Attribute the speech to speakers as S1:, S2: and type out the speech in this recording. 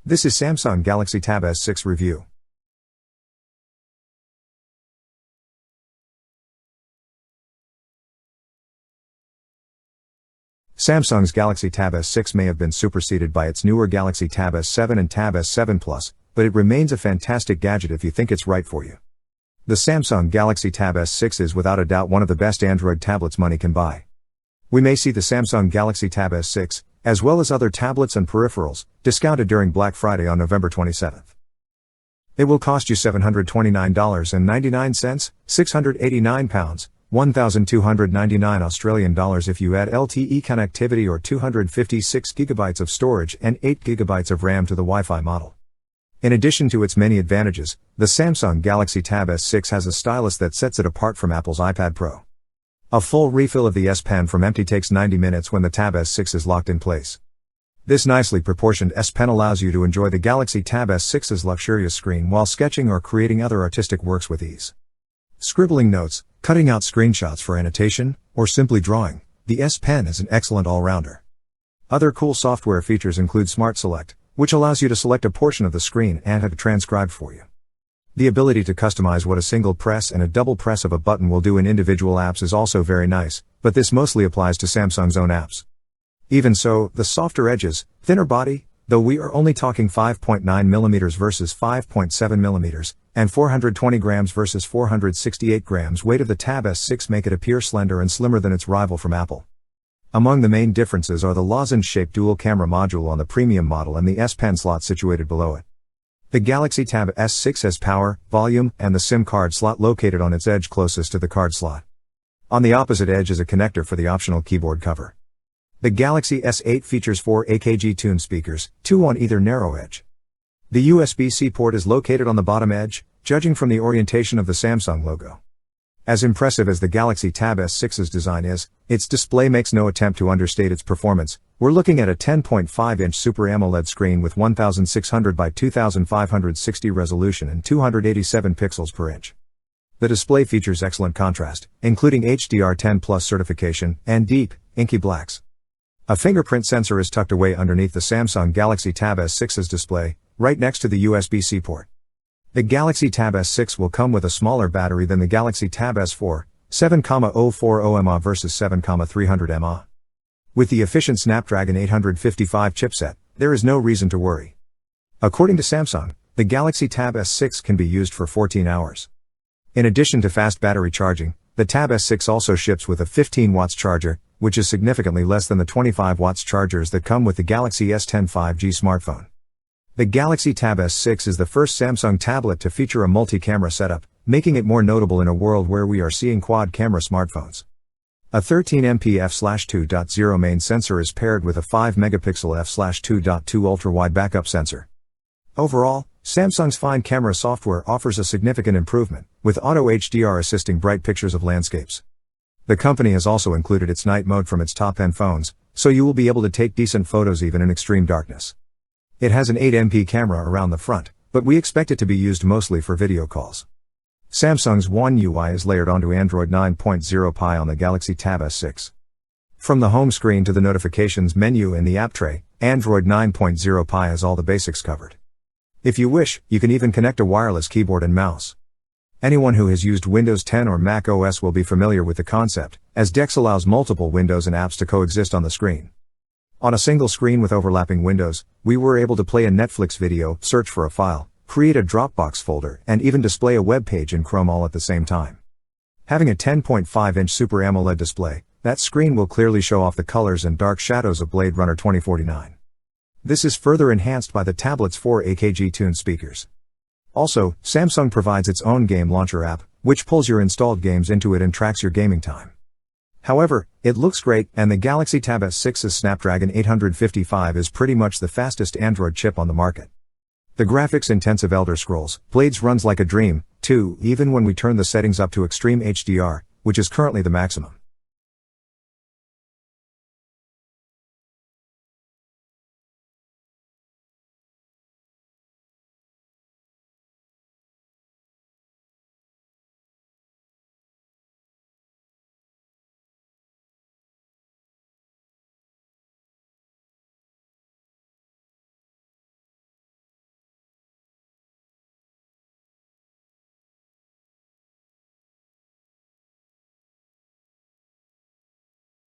S1: This is Samsung Galaxy Tab S6 review. Samsung's Galaxy Tab S6 may have been superseded by its newer Galaxy Tab S7 and Tab S7 Plus, but it remains a fantastic gadget if you think it's right for you. The Samsung Galaxy Tab S6 is without a doubt one of the best Android tablets money can buy. We may see the Samsung Galaxy Tab S6, as well as other tablets and peripherals, discounted during Black Friday on November 27. It will cost you $729.99, £689, £1,299 Australian dollars if you add LTE connectivity or 256 GB of storage and 8 GB of RAM to the Wi-Fi model. In addition to its many advantages, the Samsung Galaxy Tab S6 has a stylus that sets it apart from Apple's iPad Pro. A full refill of the S Pen from empty takes 90 minutes when the Tab S6 is locked in place. This nicely proportioned S Pen allows you to enjoy the Galaxy Tab S6's luxurious screen while sketching or creating other artistic works with ease. Scribbling notes, cutting out screenshots for annotation, or simply drawing, the S Pen is an excellent all-rounder. Other cool software features include Smart Select, which allows you to select a portion of the screen and have it transcribed for you. The ability to customize what a single press and a double press of a button will do in individual apps is also very nice, but this mostly applies to Samsung's own apps. Even so, the softer edges, thinner body, though we are only talking 5.9mm versus 5.7mm, and 420 grams versus 468 grams weight of the Tab S6 make it appear slender and slimmer than its rival from Apple. Among the main differences are the lozenge-shaped dual-camera module on the premium model and the S Pen slot situated below it. The Galaxy Tab S6 has power, volume, and the SIM card slot located on its edge closest to the card slot. On the opposite edge is a connector for the optional keyboard cover. The Galaxy S8 features 4 AKG tuned speakers, 2 on either narrow edge. The USB-C port is located on the bottom edge, judging from the orientation of the Samsung logo. As impressive as the Galaxy Tab S6's design is, its display makes no attempt to understate its performance. We're looking at a 10.5-inch Super AMOLED screen with 1600 by 2560 resolution and 287 pixels per inch. The display features excellent contrast, including HDR10+ certification, and deep, inky blacks. A fingerprint sensor is tucked away underneath the Samsung Galaxy Tab S6's display, right next to the USB-C port. The Galaxy Tab S6 will come with a smaller battery than the Galaxy Tab S4, 7,040 mAh versus 7,300 mAh. With the efficient Snapdragon 855 chipset, there is no reason to worry. According to Samsung, the Galaxy Tab S6 can be used for 14 hours. In addition to fast battery charging, the Tab S6 also ships with a 15 watts charger, which is significantly less than the 25 watts chargers that come with the Galaxy S10 5G smartphone. The Galaxy Tab S6 is the first Samsung tablet to feature a multi-camera setup, making it more notable in a world where we are seeing quad-camera smartphones. A 13MP f/2.0 main sensor is paired with a 5-megapixel f/2.2 ultra-wide backup sensor. Overall, Samsung's Find camera software offers a significant improvement, with Auto HDR assisting bright pictures of landscapes. The company has also included its night mode from its top-end phones, so you will be able to take decent photos even in extreme darkness. It has an 8MP camera around the front, but we expect it to be used mostly for video calls. Samsung's One UI is layered onto Android 9.0 Pie on the Galaxy Tab S6. From the home screen to the notifications menu and the app tray, Android 9.0 Pie has all the basics covered. If you wish, you can even connect a wireless keyboard and mouse. Anyone who has used Windows 10 or Mac OS will be familiar with the concept, as DeX allows multiple windows and apps to coexist on the screen. On a single screen with overlapping windows, we were able to play a Netflix video, search for a file, create a Dropbox folder, and even display a web page in Chrome all at the same time. Having a 10.5-inch Super AMOLED display, that screen will clearly show off the colors and dark shadows of Blade Runner 2049. This is further enhanced by the tablet's 4 AKG tuned speakers. Also, Samsung provides its own game launcher app, which pulls your installed games into it and tracks your gaming time. However, it looks great, and the Galaxy Tab S6's Snapdragon 855 is pretty much the fastest Android chip on the market. The graphics-intensive Elder Scrolls Blades runs like a dream, too, even when we turn the settings up to Extreme HDR, which is currently the maximum.